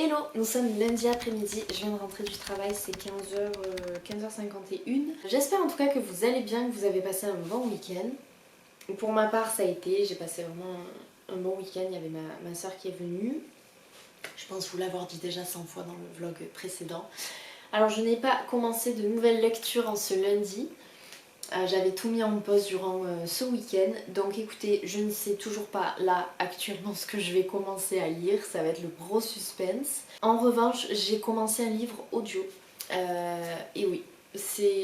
Hello, nous sommes lundi après-midi, je viens de rentrer du travail, c'est 15h51. J'espère en tout cas que vous allez bien, que vous avez passé un bon week-end. Pour ma part ça a été, j'ai passé vraiment un bon week-end, il y avait ma soeur qui est venue. Je pense vous l'avoir dit déjà 100 fois dans le vlog précédent. Alors je n'ai pas commencé de nouvelles lectures en ce lundi. J'avais tout mis en pause durant ce week-end, donc écoutez, je ne sais toujours pas là actuellement ce que je vais commencer à lire, ça va être le gros suspense. En revanche, j'ai commencé un livre audio, et oui,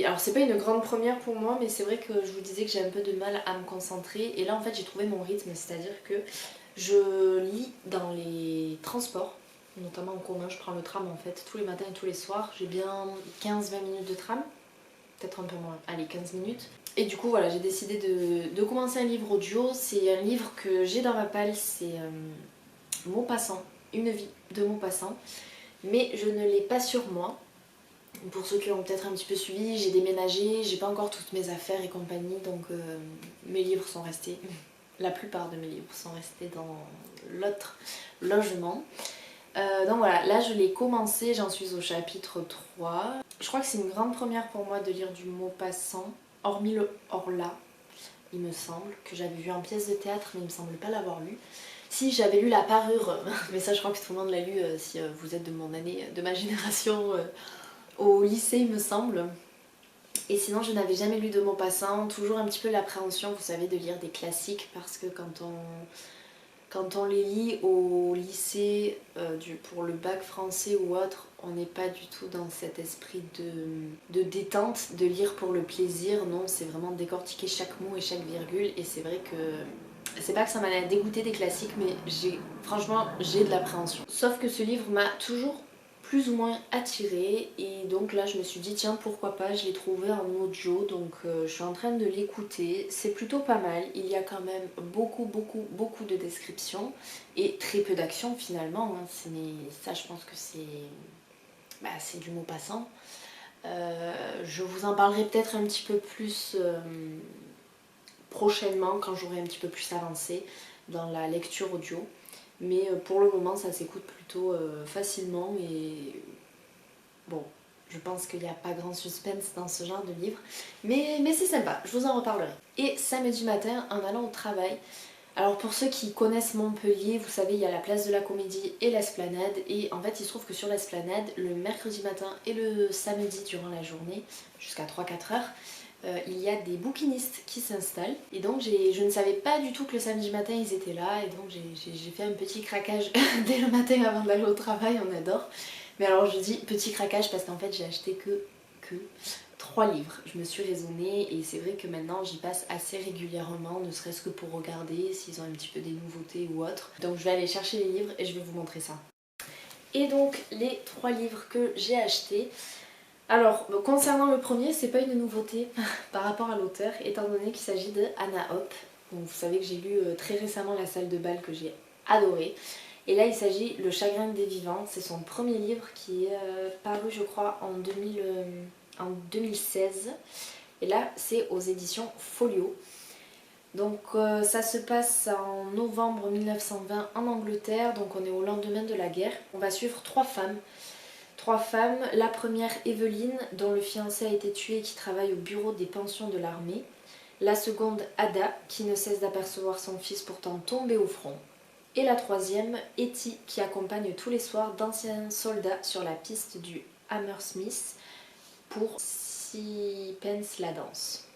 alors c'est pas une grande première pour moi, mais c'est vrai que je vous disais que j'ai un peu de mal à me concentrer, et là en fait j'ai trouvé mon rythme, c'est-à-dire que je lis dans les transports, notamment en commun, je prends le tram en fait tous les matins et tous les soirs, j'ai bien 15-20 minutes de tram. Peut-être un peu moins, allez 15 minutes. Et du coup voilà, j'ai décidé de commencer un livre audio. C'est un livre que j'ai dans ma palle, c'est Maupassant, Une vie de Maupassant. Mais je ne l'ai pas sur moi. Pour ceux qui ont peut-être un petit peu suivi, j'ai déménagé, j'ai pas encore toutes mes affaires et compagnie, donc mes livres sont restés, la plupart de mes livres sont restés dans l'autre logement. Donc voilà, là je l'ai commencé, j'en suis au chapitre 3. Je crois que c'est une grande première pour moi de lire du Maupassant, hormis le Horla, il me semble, que j'avais vu en pièce de théâtre, mais il me semble pas l'avoir lu. Si, j'avais lu La Parure, mais ça je crois que tout le monde l'a lu si vous êtes de mon année, de ma génération, au lycée il me semble. Et sinon je n'avais jamais lu de Maupassant, toujours un petit peu l'appréhension, vous savez, de lire des classiques, parce que quand on les lit au lycée pour le bac français ou autre, on n'est pas du tout dans cet esprit de détente, de lire pour le plaisir. Non, c'est vraiment décortiquer chaque mot et chaque virgule. Et c'est vrai que c'est pas que ça m'a dégoûté des classiques, mais franchement j'ai de l'appréhension. Sauf que ce livre m'a toujours plus ou moins attirée, et donc là je me suis dit tiens pourquoi pas, je l'ai trouvé en audio, donc je suis en train de l'écouter. C'est plutôt pas mal, il y a quand même beaucoup de descriptions et très peu d'action finalement, hein. Ça je pense que c'est du Maupassant. Je vous en parlerai peut-être un petit peu plus prochainement, quand j'aurai un petit peu plus avancé dans la lecture audio. Mais pour le moment ça s'écoute plutôt facilement, et bon, je pense qu'il n'y a pas grand suspense dans ce genre de livre, mais c'est sympa, je vous en reparlerai. Et samedi matin, en allant au travail, alors pour ceux qui connaissent Montpellier, vous savez, il y a la place de la Comédie et l'Esplanade, et en fait il se trouve que sur l'Esplanade, le mercredi matin et le samedi durant la journée, jusqu'à 3-4 heures, il y a des bouquinistes qui s'installent, et donc je ne savais pas du tout que le samedi matin ils étaient là, et donc j'ai fait un petit craquage dès le matin avant d'aller au travail, on adore. Mais alors je dis petit craquage parce qu'en fait j'ai acheté que 3 livres, je me suis raisonnée, et c'est vrai que maintenant j'y passe assez régulièrement, ne serait-ce que pour regarder s'ils ont un petit peu des nouveautés ou autre. Donc je vais aller chercher les livres et je vais vous montrer ça. Et donc les 3 livres que j'ai achetés. Alors, concernant le premier, c'est pas une nouveauté par rapport à l'auteur, étant donné qu'il s'agit de Anna Hope. Donc, vous savez que j'ai lu très récemment La salle de bal, que j'ai adoré. Et là, il s'agit Le chagrin des vivants. C'est son premier livre qui est paru, je crois, en 2016. Et là, c'est aux éditions Folio. Donc, ça se passe en novembre 1920 en Angleterre. Donc, on est au lendemain de la guerre. On va suivre 3 femmes. 3 femmes, la première Evelyne, dont le fiancé a été tué et qui travaille au bureau des pensions de l'armée. La seconde Ada, qui ne cesse d'apercevoir son fils pourtant tombé au front. Et la troisième Etty, qui accompagne tous les soirs d'anciens soldats sur la piste du Hammersmith pour 6 pence la danse.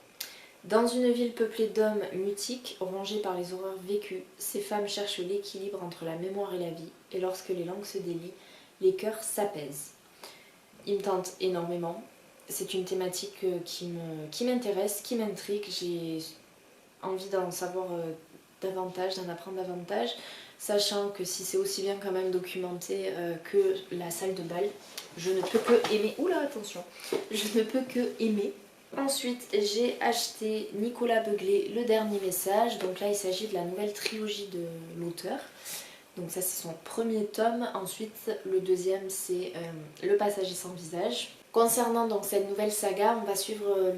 Dans une ville peuplée d'hommes mutiques, rongés par les horreurs vécues, ces femmes cherchent l'équilibre entre la mémoire et la vie, et lorsque les langues se délient, les cœurs s'apaisent. Il me tente énormément. C'est une thématique qui m'intéresse, qui m'intrigue. J'ai envie d'en savoir davantage, d'en apprendre davantage, sachant que si c'est aussi bien quand même documenté que La salle de bal, je ne peux que aimer. Oula, attention, je ne peux que aimer. Ensuite, j'ai acheté Nicolas Beuglet, Le dernier message. Donc là, il s'agit de la nouvelle trilogie de l'auteur. Donc ça, c'est son premier tome. Ensuite, le deuxième, c'est Le passager sans visage. Concernant donc cette nouvelle saga, on va suivre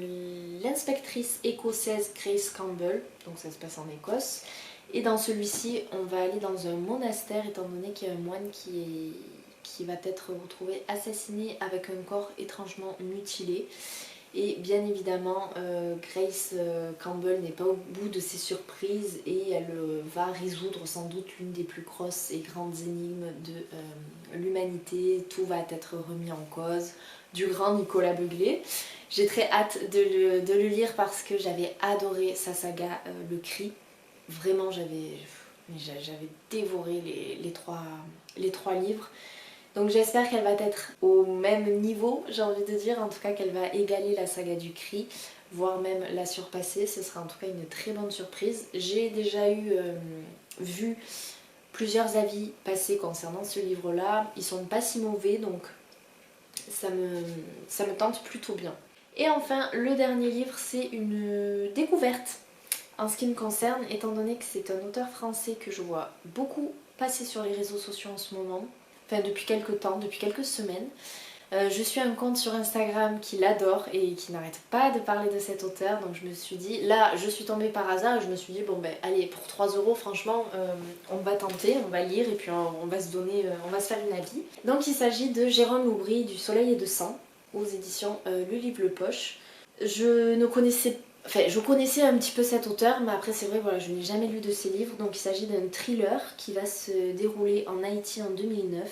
l'inspectrice écossaise Grace Campbell. Donc ça se passe en Écosse. Et dans celui-ci, on va aller dans un monastère, étant donné qu'il y a un moine qui qui va être retrouvé assassiné avec un corps étrangement mutilé. Et bien évidemment, Grace Campbell n'est pas au bout de ses surprises et elle va résoudre sans doute l'une des plus grosses et grandes énigmes de l'humanité. Tout va être remis en cause, du grand Nicolas Begley. J'ai très hâte de le lire parce que j'avais adoré sa saga Le Cri. Vraiment, j'avais dévoré les trois livres. Donc j'espère qu'elle va être au même niveau, j'ai envie de dire, en tout cas qu'elle va égaler la saga du Cri, voire même la surpasser. Ce sera en tout cas une très bonne surprise. J'ai déjà vu plusieurs avis passer concernant ce livre-là. Ils sont pas si mauvais, donc ça me tente plutôt bien. Et enfin, le dernier livre, c'est une découverte en ce qui me concerne, étant donné que c'est un auteur français que je vois beaucoup passer sur les réseaux sociaux en ce moment. Enfin depuis quelques temps, depuis quelques semaines. Je suis un compte sur Instagram qui l'adore et qui n'arrête pas de parler de cet auteur, donc je me suis dit, là je suis tombée par hasard et je me suis dit bon ben allez, pour 3 € franchement on va tenter, on va lire et puis on va se donner, on va se faire une avis. Donc il s'agit de Jérôme Loubry, du Soleil et de Sang, aux éditions Le Livre Le Poche. Je connaissais un petit peu cet auteur, mais après c'est vrai, voilà, je n'ai jamais lu de ses livres. Donc il s'agit d'un thriller qui va se dérouler en Haïti en 2009.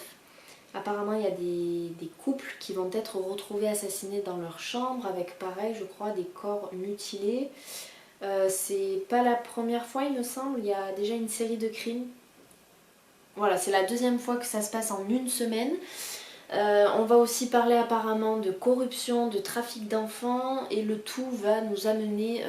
Apparemment il y a des couples qui vont être retrouvés assassinés dans leur chambre avec, pareil je crois, des corps mutilés. C'est pas la première fois il me semble, il y a déjà une série de crimes. Voilà, c'est la deuxième fois que ça se passe en une semaine. On va aussi parler apparemment de corruption, de trafic d'enfants, et le tout va nous amener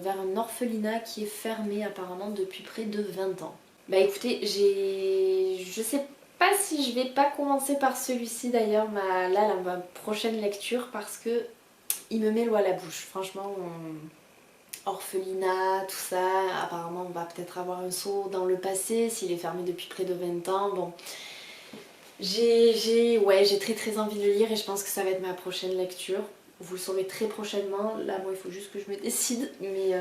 vers un orphelinat qui est fermé apparemment depuis près de 20 ans. Bah écoutez, je sais pas si je vais pas commencer par celui-ci d'ailleurs, ma prochaine lecture, parce que il me met l'eau à la bouche. Franchement, orphelinat, tout ça, apparemment on va peut-être avoir un saut dans le passé s'il est fermé depuis près de 20 ans. Bon. J'ai très envie de le lire et je pense que ça va être ma prochaine lecture. Vous le saurez très prochainement. Là, moi, il faut juste que je me décide, mais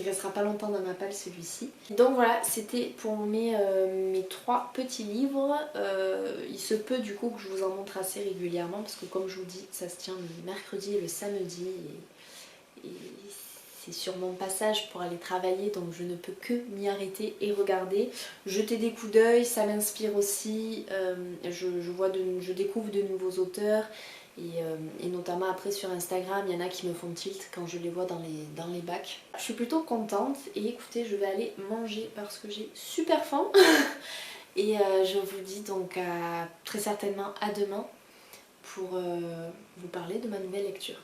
il restera pas longtemps dans ma palle celui-ci. Donc voilà, c'était pour mes 3 petits livres. Il se peut du coup que je vous en montre assez régulièrement parce que comme je vous dis, ça se tient le mercredi et le samedi et c'est sur mon passage pour aller travailler, donc je ne peux que m'y arrêter et regarder, jeter des coups d'œil, ça m'inspire aussi, je découvre de nouveaux auteurs et notamment après sur Instagram, il y en a qui me font tilt quand je les vois dans les bacs. Je suis plutôt contente et écoutez, je vais aller manger parce que j'ai super faim et je vous dis donc très certainement à demain pour vous parler de ma nouvelle lecture.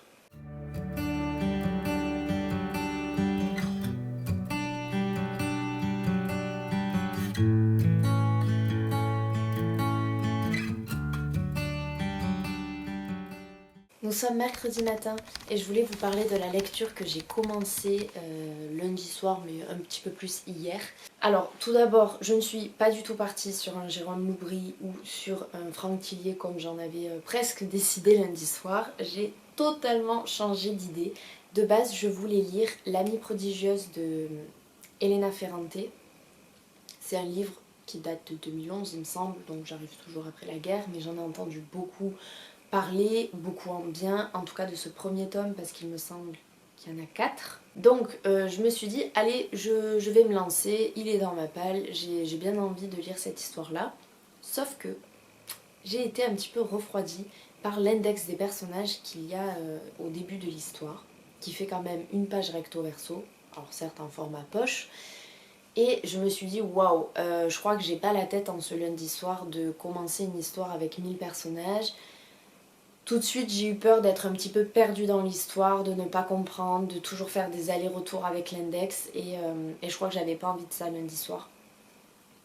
Nous sommes mercredi matin et je voulais vous parler de la lecture que j'ai commencée lundi soir, mais un petit peu plus hier. Alors tout d'abord, je ne suis pas du tout partie sur un Jérôme Loubry ou sur un Franck Tillier comme j'en avais presque décidé lundi soir. J'ai totalement changé d'idée. De base, je voulais lire L'amie prodigieuse de Elena Ferrante. C'est un livre qui date de 2011 il me semble, donc j'arrive toujours après la guerre, mais j'en ai entendu beaucoup parler, beaucoup en bien, en tout cas de ce premier tome parce qu'il me semble qu'il y en a 4. Donc je me suis dit, allez, je vais me lancer, il est dans ma palle, j'ai bien envie de lire cette histoire-là. Sauf que j'ai été un petit peu refroidie par l'index des personnages qu'il y a au début de l'histoire, qui fait quand même une page recto verso, alors certes en format poche. Et je me suis dit, waouh, je crois que j'ai pas la tête en ce lundi soir de commencer une histoire avec 1000 personnages. Tout de suite, j'ai eu peur d'être un petit peu perdue dans l'histoire, de ne pas comprendre, de toujours faire des allers-retours avec l'index. Et je crois que j'avais pas envie de ça lundi soir.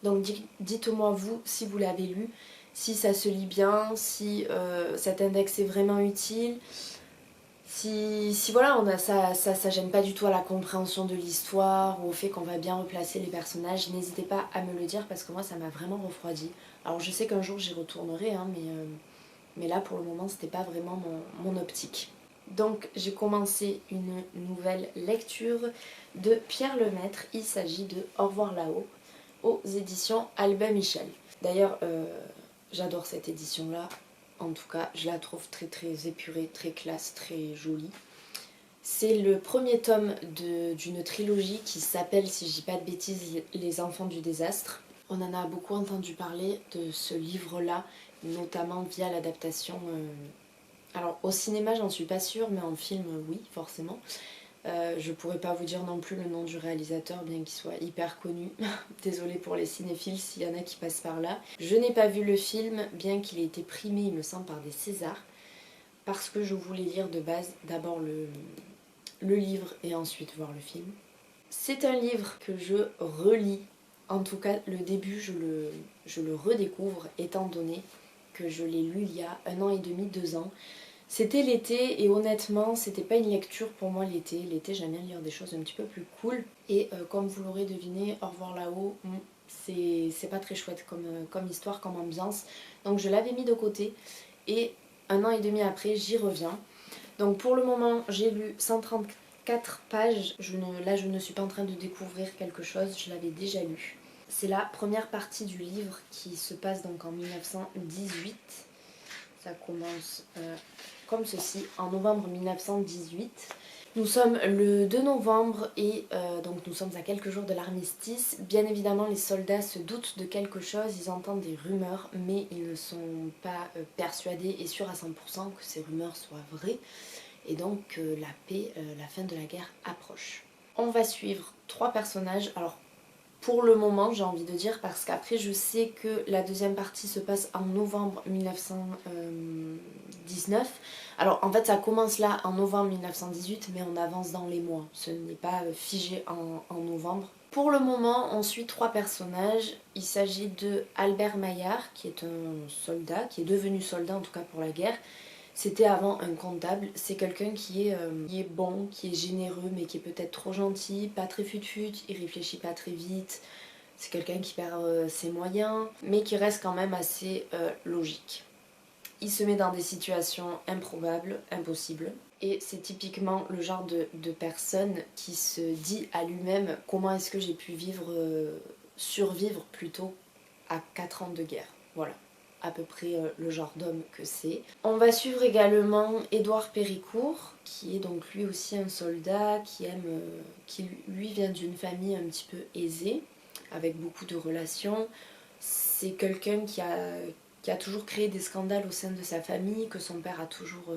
Donc dites-moi vous, si vous l'avez lu, si ça se lit bien, si cet index est vraiment utile. Si voilà, ça gêne pas du tout à la compréhension de l'histoire ou au fait qu'on va bien replacer les personnages, n'hésitez pas à me le dire parce que moi ça m'a vraiment refroidi. Alors je sais qu'un jour j'y retournerai, hein, mais là pour le moment c'était pas vraiment mon optique. Donc j'ai commencé une nouvelle lecture de Pierre Lemaitre, il s'agit de Au revoir là-haut aux éditions Albin Michel. D'ailleurs J'adore cette édition-là. En tout cas, je la trouve très très épurée, très classe, très jolie. C'est le premier tome d'une trilogie qui s'appelle, si je dis pas de bêtises, Les Enfants du désastre. On en a beaucoup entendu parler de ce livre-là, notamment via l'adaptation. Alors au cinéma, j'en suis pas sûre, mais en film, oui, forcément. Je pourrais pas vous dire non plus le nom du réalisateur, bien qu'il soit hyper connu. Désolée pour les cinéphiles s'il y en a qui passent par là. Je n'ai pas vu le film, bien qu'il ait été primé, il me semble, par des Césars, parce que je voulais lire de base d'abord le livre et ensuite voir le film. C'est un livre que je relis, en tout cas le début je le redécouvre étant donné que je l'ai lu il y a 1 an et demi, 2 ans. C'était l'été et honnêtement c'était pas une lecture pour moi l'été. L'été j'aime bien lire des choses un petit peu plus cool et comme vous l'aurez deviné, Au revoir là-haut, c'est pas très chouette comme histoire, comme ambiance. Donc je l'avais mis de côté et 1 an et demi après j'y reviens. Donc pour le moment, j'ai lu 134 pages. Là, je ne suis pas en train de découvrir quelque chose, je l'avais déjà lu. C'est la première partie du livre qui se passe donc en 1918. Ça commence comme ceci, en novembre 1918. Nous sommes le 2 novembre et donc nous sommes à quelques jours de l'armistice. Bien évidemment, les soldats se doutent de quelque chose, ils entendent des rumeurs, mais ils ne sont pas persuadés et sûrs à 100% que ces rumeurs soient vraies. Et donc la paix, la fin de la guerre approche. On va suivre 3 personnages. Alors pour le moment j'ai envie de dire, parce qu'après je sais que la deuxième partie se passe en novembre 1919. Alors en fait ça commence là en novembre 1918 mais on avance dans les mois, ce n'est pas figé en novembre. Pour le moment on suit 3 personnages. Il s'agit de Albert Maillard qui est un soldat, qui est devenu soldat en tout cas pour la guerre. C'était avant un comptable. C'est quelqu'un qui est bon, qui est généreux, mais qui est peut-être trop gentil, pas très fut-fut, il réfléchit pas très vite. C'est quelqu'un qui perd ses moyens, mais qui reste quand même assez logique. Il se met dans des situations improbables, impossibles. Et c'est typiquement le genre de personne qui se dit à lui-même comment est-ce que j'ai pu survivre plutôt à 4 ans de guerre. Voilà, à peu près le genre d'homme que c'est. On va suivre également Édouard Péricourt, qui est donc lui aussi un soldat, qui lui vient d'une famille un petit peu aisée, avec beaucoup de relations. C'est quelqu'un qui a toujours créé des scandales au sein de sa famille, que son père a toujours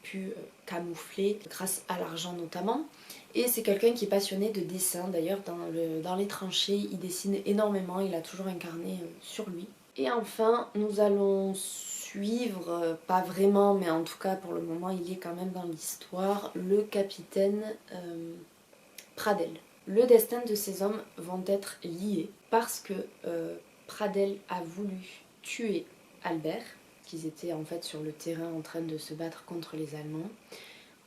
pu camoufler, grâce à l'argent notamment. Et c'est quelqu'un qui est passionné de dessin, d'ailleurs dans les tranchées, il dessine énormément, il a toujours un carnet sur lui. Et enfin, nous allons suivre, pas vraiment, mais en tout cas pour le moment il est quand même dans l'histoire, le capitaine Pradel. Le destin de ces hommes vont être liés parce que Pradel a voulu tuer Albert, qu'ils étaient en fait sur le terrain en train de se battre contre les Allemands.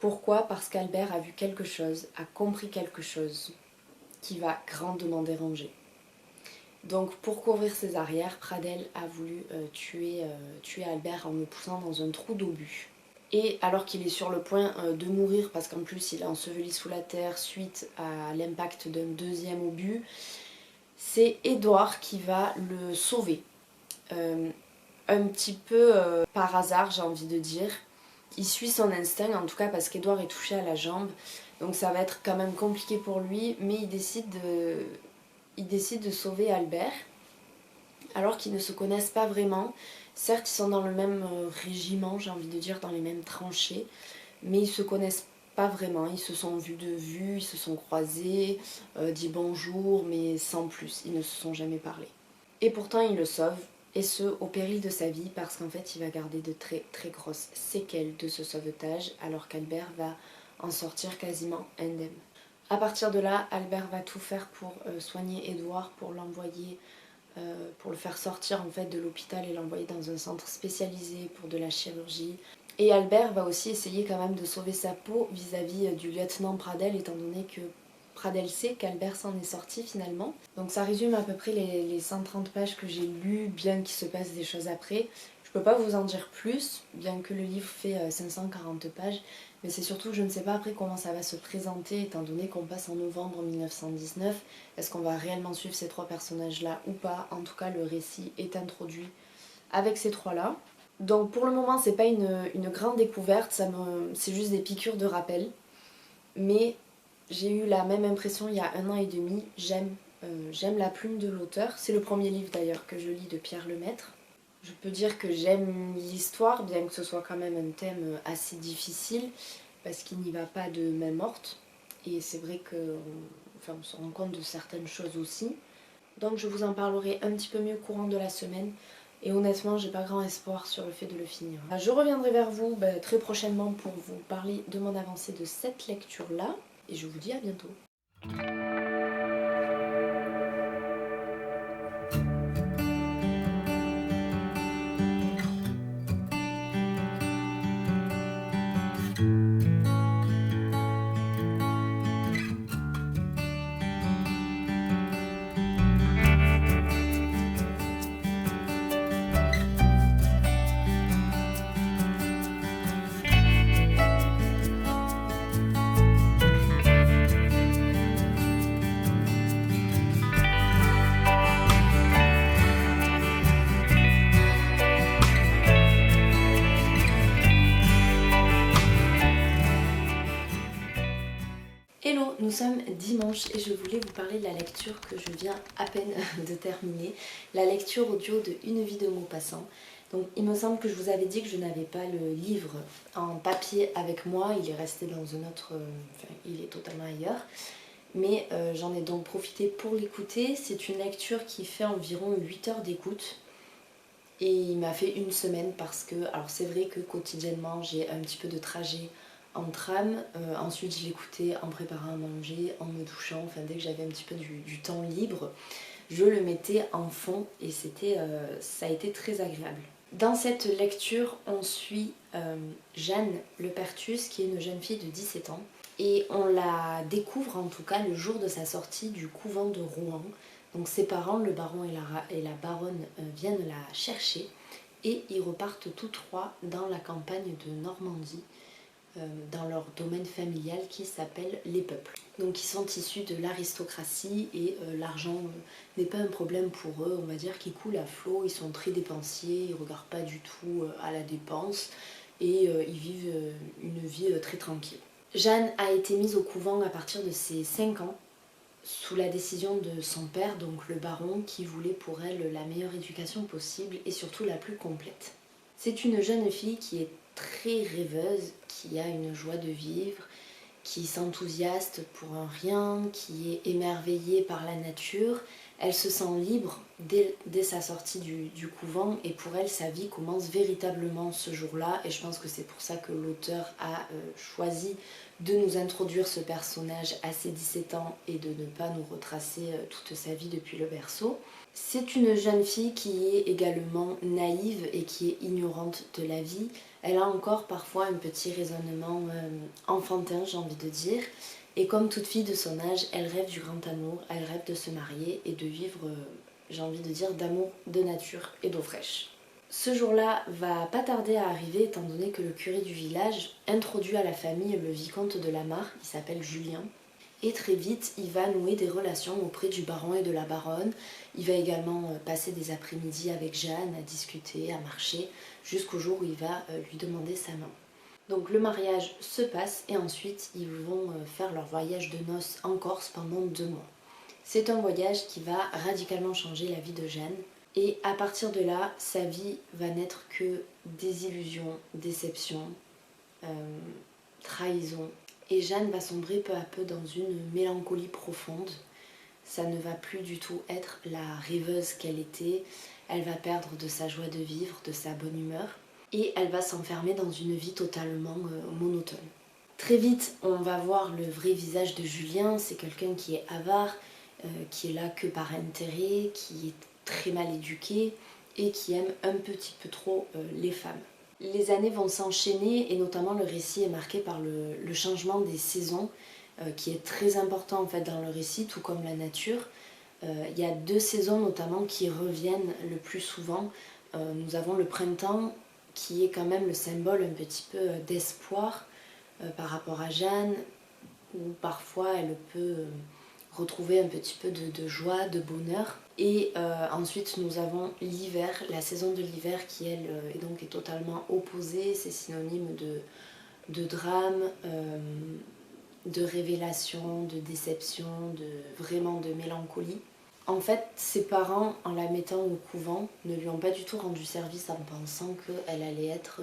Pourquoi? Parce qu'Albert a vu quelque chose, a compris quelque chose qui va grandement déranger. Donc pour couvrir ses arrières, Pradel a voulu tuer Albert en le poussant dans un trou d'obus. Et alors qu'il est sur le point de mourir, parce qu'en plus il est enseveli sous la terre suite à l'impact d'un deuxième obus, c'est Édouard qui va le sauver. Un petit peu par hasard, j'ai envie de dire. Il suit son instinct, en tout cas parce qu'Édouard est touché à la jambe. Donc ça va être quand même compliqué pour lui, mais il décide de sauver Albert, alors qu'ils ne se connaissent pas vraiment. Certes, ils sont dans le même régiment, j'ai envie de dire, dans les mêmes tranchées, mais ils se connaissent pas vraiment. Ils se sont vus de vue, ils se sont croisés, dit bonjour, mais sans plus. Ils ne se sont jamais parlé. Et pourtant, il le sauve, et ce, au péril de sa vie, parce qu'en fait, il va garder de très très grosses séquelles de ce sauvetage, alors qu'Albert va en sortir quasiment indemne. À partir de là, Albert va tout faire pour soigner Édouard, pour l'envoyer, pour le faire sortir en fait de l'hôpital et l'envoyer dans un centre spécialisé pour de la chirurgie. Et Albert va aussi essayer quand même de sauver sa peau vis-à-vis du lieutenant Pradel, étant donné que Pradel sait qu'Albert s'en est sorti finalement. Donc ça résume à peu près les 130 pages que j'ai lues, bien qu'il se passe des choses après. Je peux pas vous en dire plus, bien que le livre fait 540 pages, mais c'est surtout que je ne sais pas après comment ça va se présenter, étant donné qu'on passe en novembre 1919. Est-ce qu'on va réellement suivre ces 3 personnages-là ou pas? En tout cas, le récit est introduit avec ces trois-là. Donc pour le moment c'est pas une grande découverte, c'est juste des piqûres de rappel. Mais j'ai eu la même impression il y a 1 an et demi, j'aime la plume de l'auteur. C'est le premier livre d'ailleurs que je lis de Pierre Lemaitre. Je peux dire que j'aime l'histoire, bien que ce soit quand même un thème assez difficile, parce qu'il n'y va pas de main morte. Et c'est vrai on se rend compte de certaines choses aussi. Donc je vous en parlerai un petit peu mieux au courant de la semaine. Et honnêtement, j'ai pas grand espoir sur le fait de le finir. Je reviendrai vers vous très prochainement pour vous parler de mon avancée de cette lecture-là. Et je vous dis à bientôt. Hello, nous sommes dimanche et je voulais vous parler de la lecture que je viens à peine de terminer, la lecture audio de Une vie de Maupassant. Donc il me semble que je vous avais dit que je n'avais pas le livre en papier avec moi, il est resté dans un autre, il est totalement ailleurs. Mais j'en ai donc profité pour l'écouter. C'est une lecture qui fait environ 8 heures d'écoute. Et il m'a fait une semaine parce que, alors c'est vrai que quotidiennement j'ai un petit peu de trajet en tram, ensuite je l'écoutais en préparant à manger, en me douchant, enfin dès que j'avais un petit peu du temps libre, je le mettais en fond et ça a été très agréable. Dans cette lecture, on suit Jeanne Lepertus qui est une jeune fille de 17 ans et on la découvre en tout cas le jour de sa sortie du couvent de Rouen. Donc ses parents, le baron et la baronne, viennent la chercher et ils repartent tous trois dans la campagne de Normandie, dans leur domaine familial qui s'appelle les peuples. Donc ils sont issus de l'aristocratie et l'argent n'est pas un problème pour eux, on va dire qu'ils coulent à flot, ils sont très dépensiers, ils ne regardent pas du tout à la dépense et ils vivent une vie très tranquille. Jeanne a été mise au couvent à partir de ses 5 ans, sous la décision de son père, donc le baron, qui voulait pour elle la meilleure éducation possible et surtout la plus complète. C'est une jeune fille qui est très rêveuse, qui a une joie de vivre, qui s'enthousiaste pour un rien, qui est émerveillée par la nature. Elle se sent libre dès sa sortie du couvent et pour elle sa vie commence véritablement ce jour-là et je pense que c'est pour ça que l'auteur a choisi de nous introduire ce personnage à ses 17 ans et de ne pas nous retracer toute sa vie depuis le berceau. C'est une jeune fille qui est également naïve et qui est ignorante de la vie. Elle a encore parfois un petit raisonnement enfantin, j'ai envie de dire. Et comme toute fille de son âge, elle rêve du grand amour, elle rêve de se marier et de vivre, j'ai envie de dire, d'amour, de nature et d'eau fraîche. Ce jour-là va pas tarder à arriver étant donné que le curé du village introduit à la famille le vicomte de la Mare, il s'appelle Julien. Et très vite, il va nouer des relations auprès du baron et de la baronne. Il va également passer des après-midi avec Jeanne à discuter, à marcher, jusqu'au jour où il va lui demander sa main. Donc le mariage se passe et ensuite ils vont faire leur voyage de noces en Corse pendant 2 mois. C'est un voyage qui va radicalement changer la vie de Jeanne. Et à partir de là, sa vie va n'être que désillusion, déception, trahison. Et Jeanne va sombrer peu à peu dans une mélancolie profonde. Ça ne va plus du tout être la rêveuse qu'elle était. Elle va perdre de sa joie de vivre, de sa bonne humeur. Et elle va s'enfermer dans une vie totalement monotone. Très vite, on va voir le vrai visage de Julien. C'est quelqu'un qui est avare, qui est là que par intérêt, qui est très mal éduqué et qui aime un petit peu trop les femmes. Les années vont s'enchaîner et notamment le récit est marqué par le changement des saisons qui est très important en fait dans le récit, tout comme la nature. Il y a 2 saisons notamment qui reviennent le plus souvent. Nous avons le printemps qui est quand même le symbole un petit peu d'espoir par rapport à Jeanne, où parfois elle peut retrouver un petit peu de joie, de bonheur. Et ensuite nous avons l'hiver, la saison de l'hiver qui elle est totalement opposée, c'est synonyme de drame, de révélation, de déception, vraiment de mélancolie. En fait, ses parents, en la mettant au couvent, ne lui ont pas du tout rendu service en pensant qu'elle allait être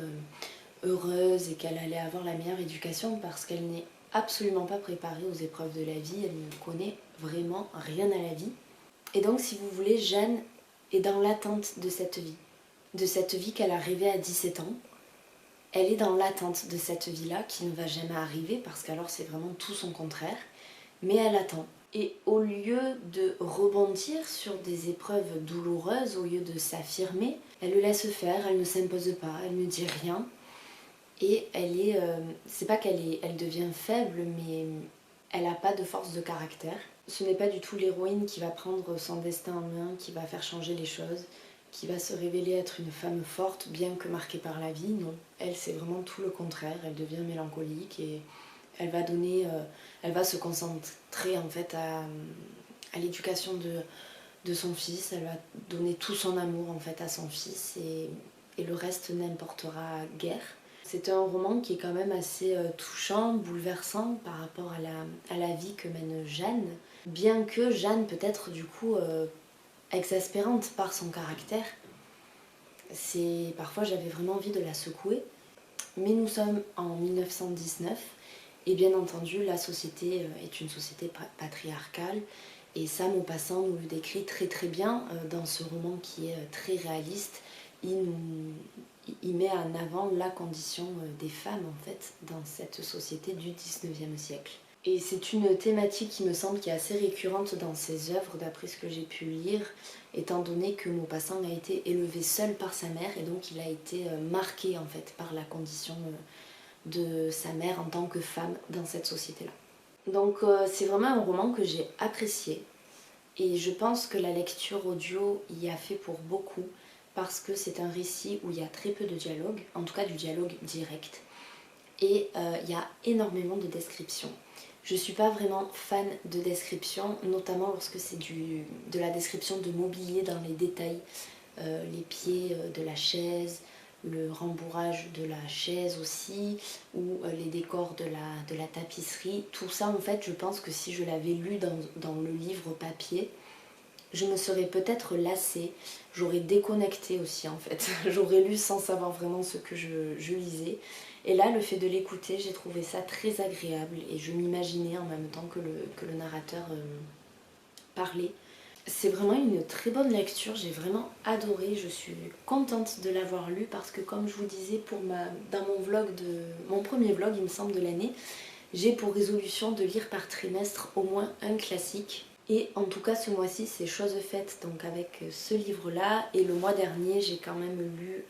heureuse et qu'elle allait avoir la meilleure éducation parce qu'elle n'est absolument pas préparée aux épreuves de la vie, elle ne connaît vraiment rien à la vie. Et donc, si vous voulez, Jeanne est dans l'attente de cette vie qu'elle a rêvée à 17 ans. Elle est dans l'attente de cette vie-là qui ne va jamais arriver parce qu'alors c'est vraiment tout son contraire, mais elle attend. Et au lieu de rebondir sur des épreuves douloureuses, au lieu de s'affirmer, elle le laisse faire, elle ne s'impose pas, elle ne dit rien. Et c'est pas elle devient faible, mais elle n'a pas de force de caractère. Ce n'est pas du tout l'héroïne qui va prendre son destin en main, qui va faire changer les choses, qui va se révéler être une femme forte, bien que marquée par la vie. Non, elle c'est vraiment tout le contraire, elle devient mélancolique et elle va se concentrer en fait à l'éducation de son fils, elle va donner tout son amour en fait à son fils et le reste n'importera guère. C'est un roman qui est quand même assez touchant, bouleversant par rapport à la vie que mène Jeanne, bien que Jeanne peut être du coup exaspérante par son caractère. Parfois j'avais vraiment envie de la secouer, mais nous sommes en 1919 et bien entendu la société est une société patriarcale et ça Maupassant nous le décrit très très bien dans ce roman qui est très réaliste. Il met en avant la condition des femmes en fait dans cette société du 19e siècle. Et c'est une thématique qui me semble qui est assez récurrente dans ses œuvres d'après ce que j'ai pu lire, étant donné que Maupassant a été élevé seul par sa mère et donc il a été marqué en fait par la condition de sa mère en tant que femme dans cette société-là. Donc c'est vraiment un roman que j'ai apprécié et je pense que la lecture audio y a fait pour beaucoup parce que c'est un récit où il y a très peu de dialogue, en tout cas du dialogue direct, et il y a énormément de descriptions. Je suis pas vraiment fan de description, notamment lorsque c'est de la description de mobilier dans les détails, les pieds de la chaise, le rembourrage de la chaise aussi, ou les décors de la tapisserie. Tout ça en fait je pense que si je l'avais lu dans le livre papier, je me serais peut-être lassée, j'aurais déconnecté aussi en fait, j'aurais lu sans savoir vraiment ce que je lisais. Et là, le fait de l'écouter, j'ai trouvé ça très agréable et je m'imaginais en même temps que le narrateur parlait. C'est vraiment une très bonne lecture, j'ai vraiment adoré, je suis contente de l'avoir lu parce que comme je vous disais, dans mon premier vlog il me semble de l'année, j'ai pour résolution de lire par trimestre au moins un classique. Et en tout cas ce mois-ci c'est chose faite donc avec ce livre-là. Et le mois dernier j'ai quand même lu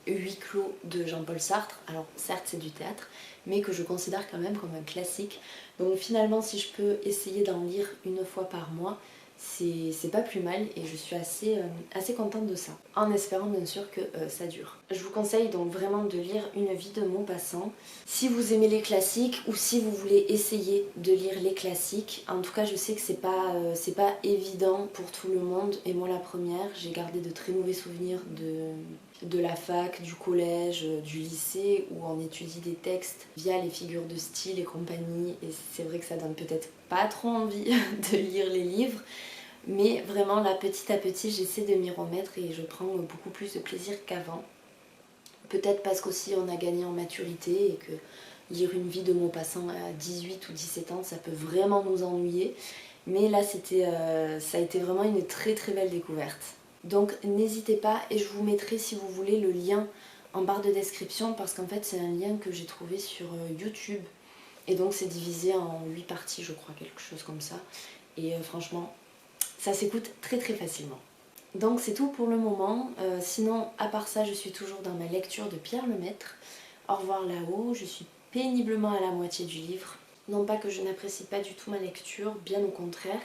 Huis clos de Jean-Paul Sartre. Alors certes c'est du théâtre, mais que je considère quand même comme un classique. Donc finalement si je peux essayer d'en lire une fois par mois, c'est pas plus mal et je suis assez contente de ça. En espérant bien sûr que ça dure. Je vous conseille donc vraiment de lire Une vie de Maupassant. Si vous aimez les classiques ou si vous voulez essayer de lire les classiques, en tout cas je sais que c'est pas évident pour tout le monde et moi la première, j'ai gardé de très mauvais souvenirs de la fac, du collège, du lycée où on étudie des textes via les figures de style et compagnie et c'est vrai que ça donne peut-être pas trop envie de lire les livres. Mais vraiment là petit à petit j'essaie de m'y remettre et je prends beaucoup plus de plaisir qu'avant. Peut-être parce qu'aussi on a gagné en maturité et que lire Une vie de Maupassant à 18 ou 17 ans ça peut vraiment nous ennuyer. Mais là ça a été vraiment une très très belle découverte. Donc n'hésitez pas et je vous mettrai si vous voulez le lien en barre de description parce qu'en fait c'est un lien que j'ai trouvé sur YouTube. Et donc c'est divisé en 8 parties je crois, quelque chose comme ça. Et franchement ça s'écoute très très facilement. Donc c'est tout pour le moment, sinon à part ça je suis toujours dans ma lecture de Pierre Lemaitre. Au revoir là-haut, je suis péniblement à la moitié du livre. Non pas que je n'apprécie pas du tout ma lecture, bien au contraire.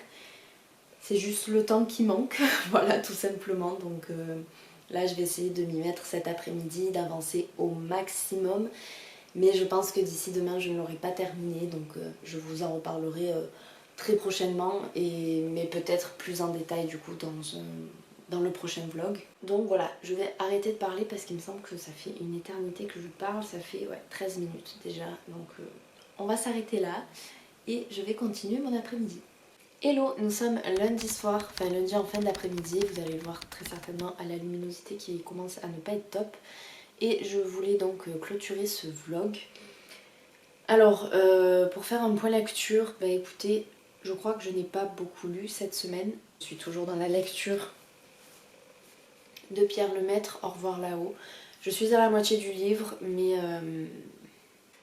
C'est juste le temps qui manque, voilà tout simplement. Donc là je vais essayer de m'y mettre cet après-midi, d'avancer au maximum. Mais je pense que d'ici demain je ne l'aurai pas terminé, donc je vous en reparlerai très prochainement, mais peut-être plus en détail du coup dans le prochain vlog. Donc voilà, je vais arrêter de parler parce qu'il me semble que ça fait une éternité que je parle, ça fait 13 minutes déjà, donc on va s'arrêter là et je vais continuer mon après-midi. Hello, nous sommes lundi soir, enfin lundi en fin d'après-midi, vous allez le voir très certainement à la luminosité qui commence à ne pas être top. Et je voulais donc clôturer ce vlog. Alors, pour faire un point lecture, bah écoutez, je crois que je n'ai pas beaucoup lu cette semaine. Je suis toujours dans la lecture de Pierre Lemaitre, Au revoir là-haut. Je suis à la moitié du livre, mais...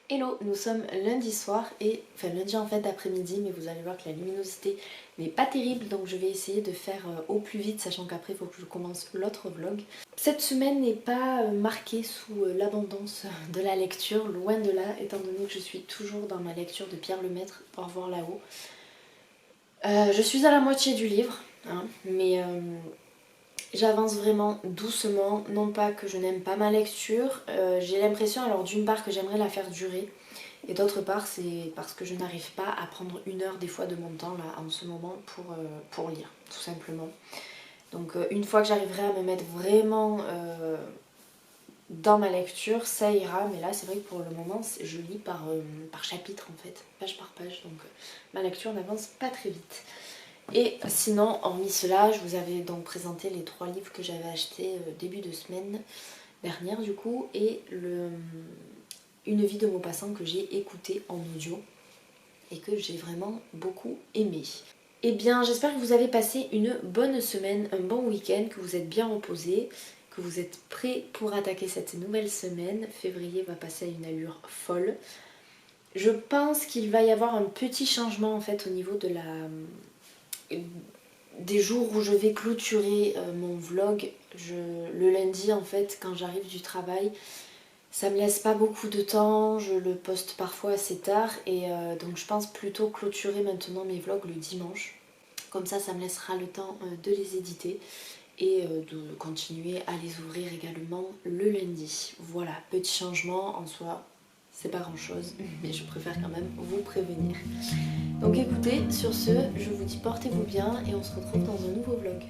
Hello, nous sommes lundi soir, enfin lundi en fait d'après-midi, mais vous allez voir que la luminosité n'est pas terrible, donc je vais essayer de faire au plus vite, sachant qu'après il faut que je commence l'autre vlog. Cette semaine n'est pas marquée sous l'abondance de la lecture, loin de là, étant donné que je suis toujours dans ma lecture de Pierre Lemaitre, Au revoir là-haut. Je suis à la moitié du livre, hein, mais j'avance vraiment doucement, non pas que je n'aime pas ma lecture, j'ai l'impression alors d'une part que j'aimerais la faire durer, et d'autre part c'est parce que je n'arrive pas à prendre 1 heure des fois de mon temps là en ce moment pour lire, tout simplement. Donc une fois que j'arriverai à me mettre vraiment dans ma lecture, ça ira, mais là c'est vrai que pour le moment je lis par chapitre en fait, page par page, donc ma lecture n'avance pas très vite. Et sinon, hormis cela, je vous avais donc présenté les 3 livres que j'avais achetés début de semaine dernière du coup, et Une vie de Maupassant que j'ai écouté en audio et que j'ai vraiment beaucoup aimé. Eh bien, j'espère que vous avez passé une bonne semaine, un bon week-end, que vous êtes bien reposés, que vous êtes prêts pour attaquer cette nouvelle semaine. Février va passer à une allure folle. Je pense qu'il va y avoir un petit changement en fait au niveau des jours où je vais clôturer mon vlog. Le lundi en fait quand j'arrive du travail, ça me laisse pas beaucoup de temps, je le poste parfois assez tard et donc je pense plutôt clôturer maintenant mes vlogs le dimanche. Comme ça me laissera le temps de les éditer et de continuer à les ouvrir également le lundi. Voilà, petit changement en soi, c'est pas grand chose, mais je préfère quand même vous prévenir. Donc écoutez, sur ce, je vous dis portez-vous bien et on se retrouve dans un nouveau vlog.